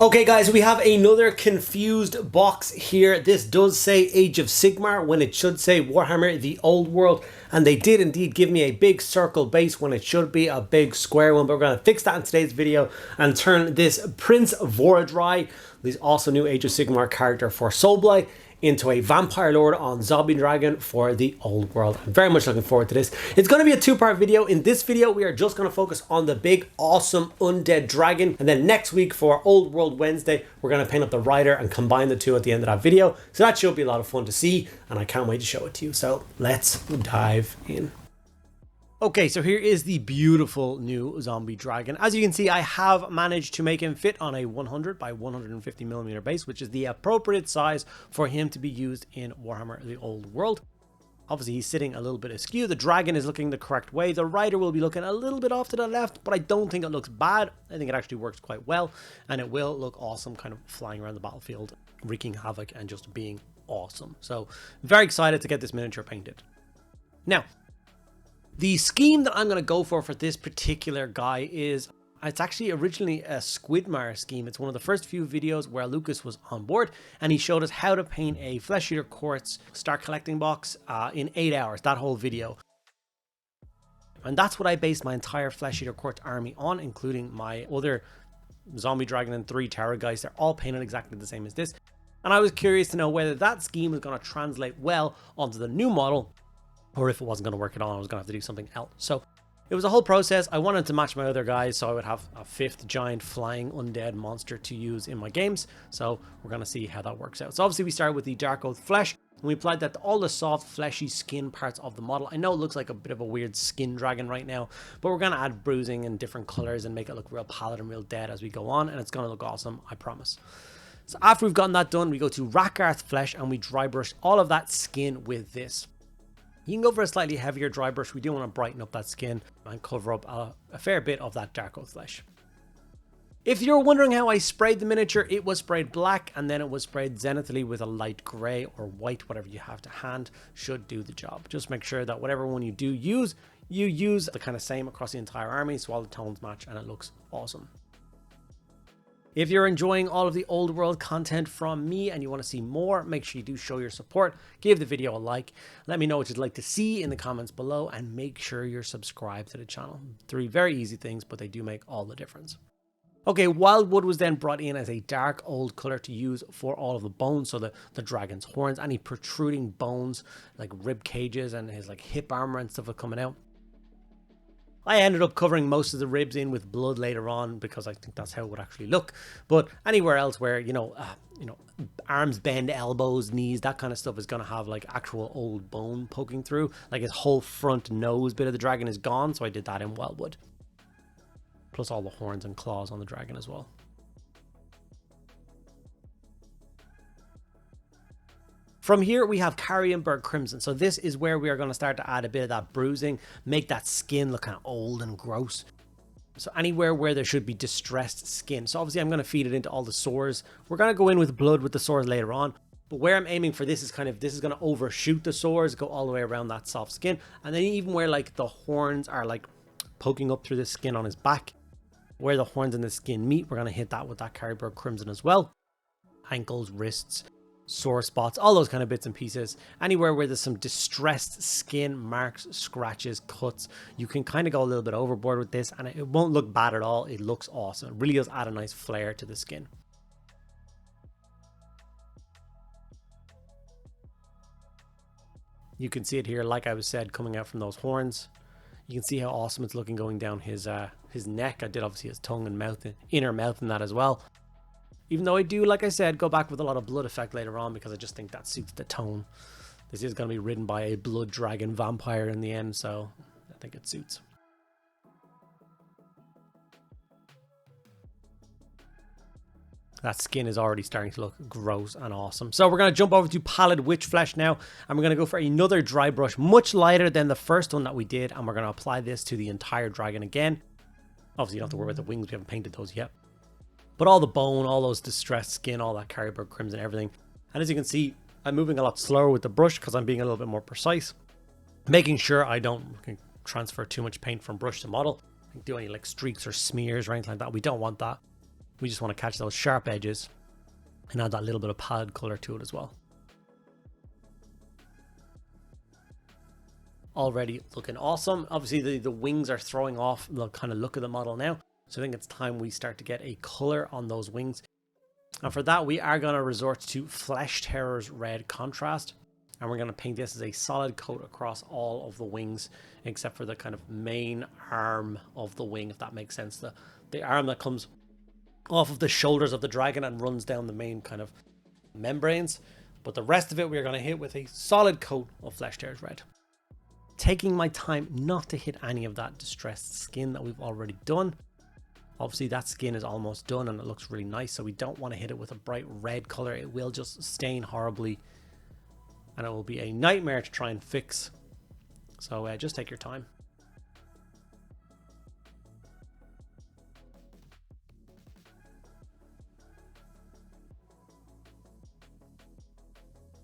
Okay guys, we have another confused box here. This does say Age of Sigmar when it should say Warhammer the Old World, and they did indeed give me a big circle base when it should be a big square one, but we're going to fix that in today's video and turn this Prince Vhordrai, this also new Age of Sigmar character for Soulblight, into a vampire lord on Zombie Dragon for the Old World. I'm very much looking forward to this. It's going to be a two-part video. In this video, we are just going to focus on the big, awesome undead dragon. And then next week for Old World Wednesday, we're going to paint up the rider and combine the two at the end of that video. So that should be a lot of fun to see, and I can't wait to show it to you. So let's dive in. Okay, so here is the beautiful new zombie dragon. As you can see, I have managed to make him fit on a 100 by 150 millimeter base, which is the appropriate size for him to be used in Warhammer the Old World. Obviously, he's sitting a little bit askew. The dragon is looking the correct way. The rider will be looking a little bit off to the left, but I don't think it looks bad. I think it actually works quite well, and it will look awesome kind of flying around the battlefield, wreaking havoc and just being awesome. So very excited to get this miniature painted. Now, the scheme that I'm going to go for this particular guy is, it's actually originally a Squidmar scheme. It's one of the first few videos where Lucas was on board, and he showed us how to paint a Flesh Eater Quartz start collecting box in 8 hours, that whole video. And that's what I based my entire Flesh Eater Quartz army on, including my other Zombie Dragon and 3 Tower guys. They're all painted exactly the same as this. And I was curious to know whether that scheme was going to translate well onto the new model, or if it wasn't going to work at all, I was going to have to do something else. So it was a whole process. I wanted to match my other guys, so I would have a 5th giant flying undead monster to use in my games. So we're going to see how that works out. So obviously we started with the Dark Oath Flesh, and we applied that to all the soft, fleshy skin parts of the model. I know it looks like a bit of a weird skin dragon right now, but we're going to add bruising and different colors and make it look real pallid and real dead as we go on, and it's going to look awesome, I promise. So after we've gotten that done, we go to Rakarth Flesh, and we dry brush all of that skin with this. You can go for a slightly heavier dry brush. We do want to brighten up that skin and cover up a fair bit of that Dark Oath Flesh. If you're wondering how I sprayed the miniature, it was sprayed black and then it was sprayed zenithally with a light grey or white, whatever you have to hand should do the job. Just make sure that whatever one you do use, you use the kind of same across the entire army so all the tones match and it looks awesome. If you're enjoying all of the Old World content from me and you want to see more, make sure you do show your support. Give the video a like. Let me know what you'd like to see in the comments below, and make sure you're subscribed to the channel. 3 very easy things, but they do make all the difference. Okay, Wildwood was then brought in as a dark old color to use for all of the bones. So the dragon's horns, any protruding bones like rib cages and his like hip armor and stuff are coming out. I ended up covering most of the ribs in with blood later on because I think that's how it would actually look. But anywhere else where, arms bend, elbows, knees, that kind of stuff is going to have like actual old bone poking through. Like his whole front nose bit of the dragon is gone. So I did that in Wildwood. Plus all the horns and claws on the dragon as well. From here, we have Carrienberg Crimson. So this is where we are going to start to add a bit of that bruising, make that skin look kind of old and gross. So anywhere where there should be distressed skin. So obviously I'm going to feed it into all the sores. We're going to go in with blood with the sores later on. But where I'm aiming for this is this is going to overshoot the sores, go all the way around that soft skin. And then even where like the horns are like poking up through the skin on his back, where the horns and the skin meet, we're going to hit that with that Carrienberg Crimson as well. Ankles, wrists, sore spots, all those kind of bits and pieces. Anywhere where there's some distressed skin, marks, scratches, cuts, you can kind of go a little bit overboard with this and it won't look bad at all. It looks awesome. It really does add a nice flair to the skin. You can see it here, like I was said, coming out from those horns. You can see how awesome it's looking going down his neck. I did obviously his tongue and mouth, inner mouth and that as well. Even though I do, like I said, go back with a lot of blood effect later on because I just think that suits the tone. This is going to be ridden by a blood dragon vampire in the end, so I think it suits. That skin is already starting to look gross and awesome. So we're going to jump over to Pallid Witch Flesh now, and we're going to go for another dry brush, much lighter than the first one that we did, and we're going to apply this to the entire dragon again. Obviously, you don't have to worry about the wings. We haven't painted those yet. But all the bone, all those distressed skin, all that Carrienberg Crimson, everything. And as you can see, I'm moving a lot slower with the brush because I'm being a little bit more precise. Making sure I don't transfer too much paint from brush to model. Do any like streaks or smears or anything like that. We don't want that. We just want to catch those sharp edges and add that little bit of pallid color to it as well. Already looking awesome. Obviously the wings are throwing off the kind of look of the model now. So I think it's time we start to get a color on those wings. And for that, we are going to resort to Flesh Terror's red contrast. And we're going to paint this as a solid coat across all of the wings, except for the kind of main arm of the wing, if that makes sense. The arm that comes off of the shoulders of the dragon and runs down the main kind of membranes. But the rest of it, we're going to hit with a solid coat of Flesh Terror's red. Taking my time not to hit any of that distressed skin that we've already done. Obviously that skin is almost done and it looks really nice, so we don't want to hit it with a bright red color. It will just stain horribly and it will be a nightmare to try and fix. So just take your time.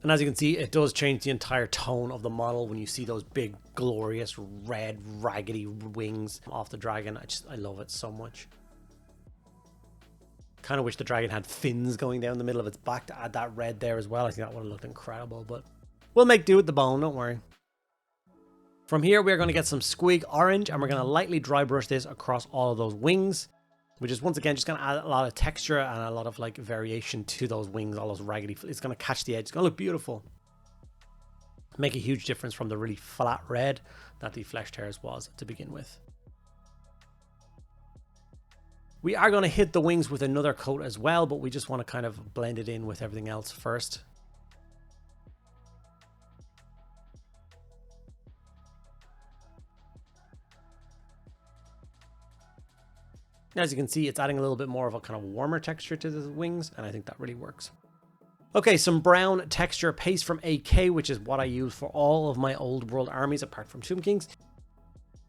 And as you can see, it does change the entire tone of the model when you see those big, glorious, red, raggedy wings off the dragon. I love it so much. Kind of wish the dragon had fins going down the middle of its back to add that red there as well. I think that would have looked incredible, but we'll make do with the bone, don't worry. From here, we're going to get some Squig Orange, and we're going to lightly dry brush this across all of those wings, which is once again just going to add a lot of texture and a lot of like variation to those wings, all those raggedy. It's going to catch the edge. It's going to look beautiful. Make a huge difference from the really flat red that the Flesh Terrors was to begin with. We are going to hit the wings with another coat as well, but we just want to kind of blend it in with everything else first. As you can see, it's adding a little bit more of a kind of warmer texture to the wings, and I think that really works. Okay, some brown texture paste from AK, which is what I use for all of my old world armies apart from Tomb Kings,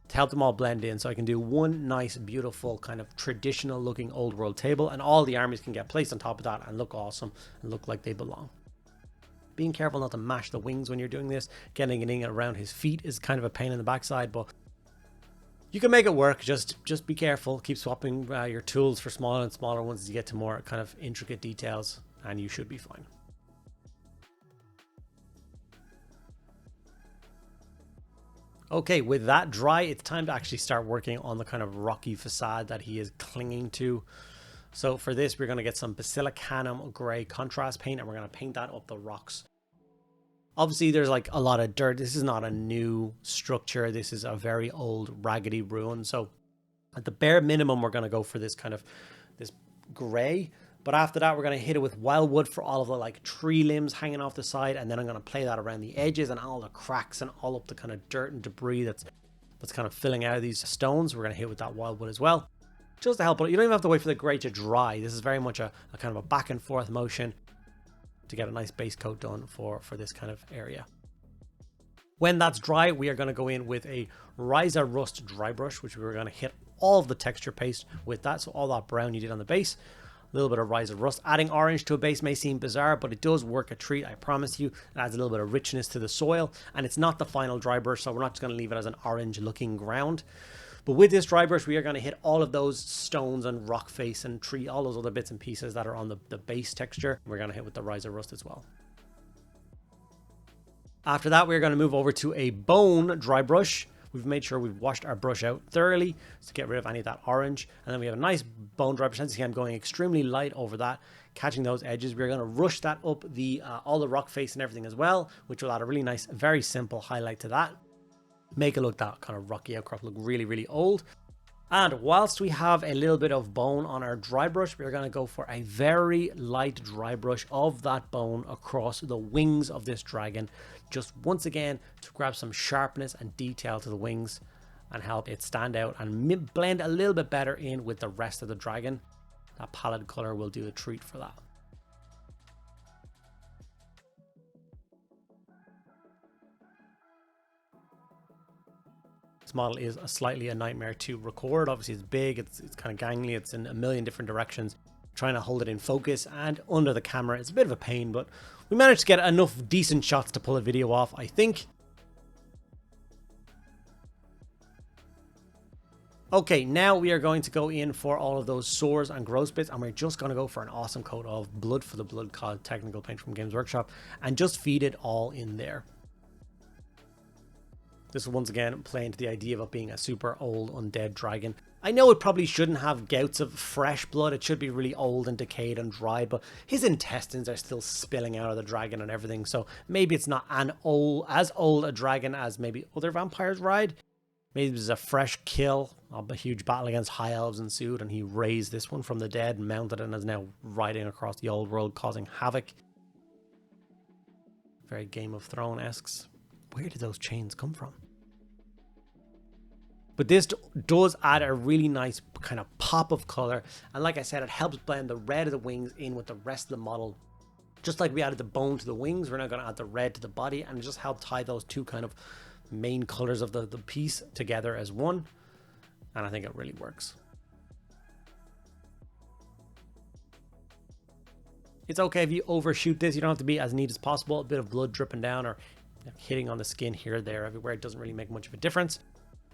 to help them all blend in, so I can do one nice, beautiful, kind of traditional looking old world table, and all the armies can get placed on top of that and look awesome and look like they belong. Being careful not to mash the wings when you're doing this. Getting it in around his feet is kind of a pain in the backside, but you can make it work. Just be careful. Keep swapping your tools for smaller and smaller ones as you get to more kind of intricate details, and you should be fine. Okay, with that dry, it's time to actually start working on the kind of rocky facade that he is clinging to. So for this, we're going to get some Basilicanum Grey contrast paint, and we're going to paint that up the rocks. Obviously, there's like a lot of dirt. This is not a new structure. This is a very old, raggedy ruin. So at the bare minimum, we're going to go for this kind of this grey. But after that, we're going to hit it with wildwood for all of the like tree limbs hanging off the side. And then I'm going to play that around the edges and all the cracks and all up the kind of dirt and debris that's kind of filling out of these stones. We're going to hit with that wildwood as well, just to help it. You don't even have to wait for the grey to dry. This is very much a kind of a back and forth motion to get a nice base coat done for this kind of area. When that's dry, we are going to go in with a Ryza Rust dry brush, which we're going to hit all of the texture paste with that. So all that brown you did on the base, a little bit of Ryza Rust. Adding orange to a base may seem bizarre, but it does work a treat, I promise you. It adds a little bit of richness to the soil, and it's not the final dry brush, so we're not just going to leave it as an orange looking ground. But with this dry brush, we are going to hit all of those stones and rock face and tree, all those other bits and pieces that are on the base texture. We're going to hit with the Ryza Rust as well. After that, we're going to move over to a bone dry brush. We've made sure we've washed our brush out thoroughly to get rid of any of that orange. And then we have a nice bone dry brush. As you see, I'm going extremely light over that, catching those edges. We're going to rush that up all the rock face and everything as well, which will add a really nice, very simple highlight to that. Make it look that kind of rocky outcrop look really, really old. And whilst we have a little bit of bone on our dry brush, we're going to go for a very light dry brush of that bone across the wings of this dragon. Just once again to grab some sharpness and detail to the wings and help it stand out and blend a little bit better in with the rest of the dragon. That pallid color will do a treat for that. This model is slightly a nightmare to record. Obviously it's big, it's kind of gangly, it's in a million different directions. Trying to hold it in focus and under the camera, it's a bit of a pain, but we managed to get enough decent shots to pull a video off, I think. Okay, now we are going to go in for all of those sores and gross bits, and we're just going to go for an awesome coat of Blood for the Blood called Technical Paint from Games Workshop, and just feed it all in there. This is once again playing to the idea of it being a super old undead dragon. I know it probably shouldn't have gouts of fresh blood. It should be really old and decayed and dried, but his intestines are still spilling out of the dragon and everything. So maybe it's not as old a dragon as maybe other vampires ride. Maybe it was a fresh kill. A huge battle against high elves ensued, and he raised this one from the dead, mounted it, and is now riding across the old world, causing havoc. Very Game of Thrones-esque. Where did those chains come from? But this does add a really nice kind of pop of color. And like I said, it helps blend the red of the wings in with the rest of the model. Just like we added the bone to the wings, we're now going to add the red to the body, and just help tie those two kind of main colors of the piece together as one. And I think it really works. It's okay if you overshoot this. You don't have to be as neat as possible. A bit of blood dripping down or hitting on the skin here, there, everywhere. It doesn't really make much of a difference.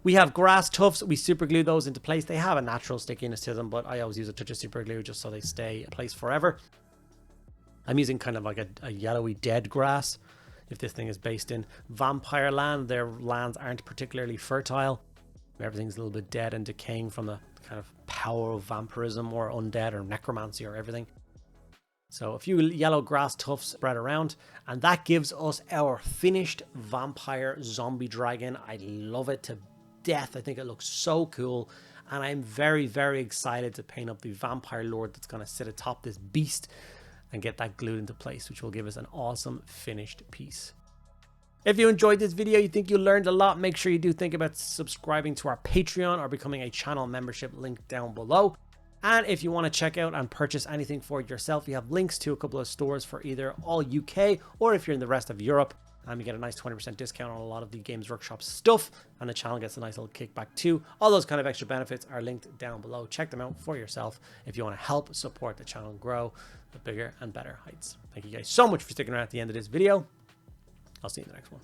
We have grass tufts. We super glue those into place. They have a natural stickiness to them, but I always use a touch of super glue just so they stay in place forever. I'm using kind of like a yellowy dead grass. If this thing is based in vampire land, their lands aren't particularly fertile. Everything's a little bit dead and decaying from the kind of power of vampirism or undead or necromancy or everything. So a few yellow grass tufts spread around, and that gives us our finished vampire zombie dragon. I love it to death. I think it looks so cool, and I'm very, very excited to paint up the vampire lord that's going to sit atop this beast and get that glued into place, which will give us an awesome finished piece. If you enjoyed this video, you think you learned a lot, make sure you do think about subscribing to our Patreon or becoming a channel membership link down below. And if you want to check out and purchase anything for yourself, we have links to a couple of stores for either all UK or if you're in the rest of Europe. You get a nice 20% discount on a lot of the Games Workshop stuff, and the channel gets a nice little kickback too. All those kind of extra benefits are linked down below. Check them out for yourself if you want to help support the channel grow to bigger and better heights. Thank you guys so much for sticking around at the end of this video. I'll see you in the next one.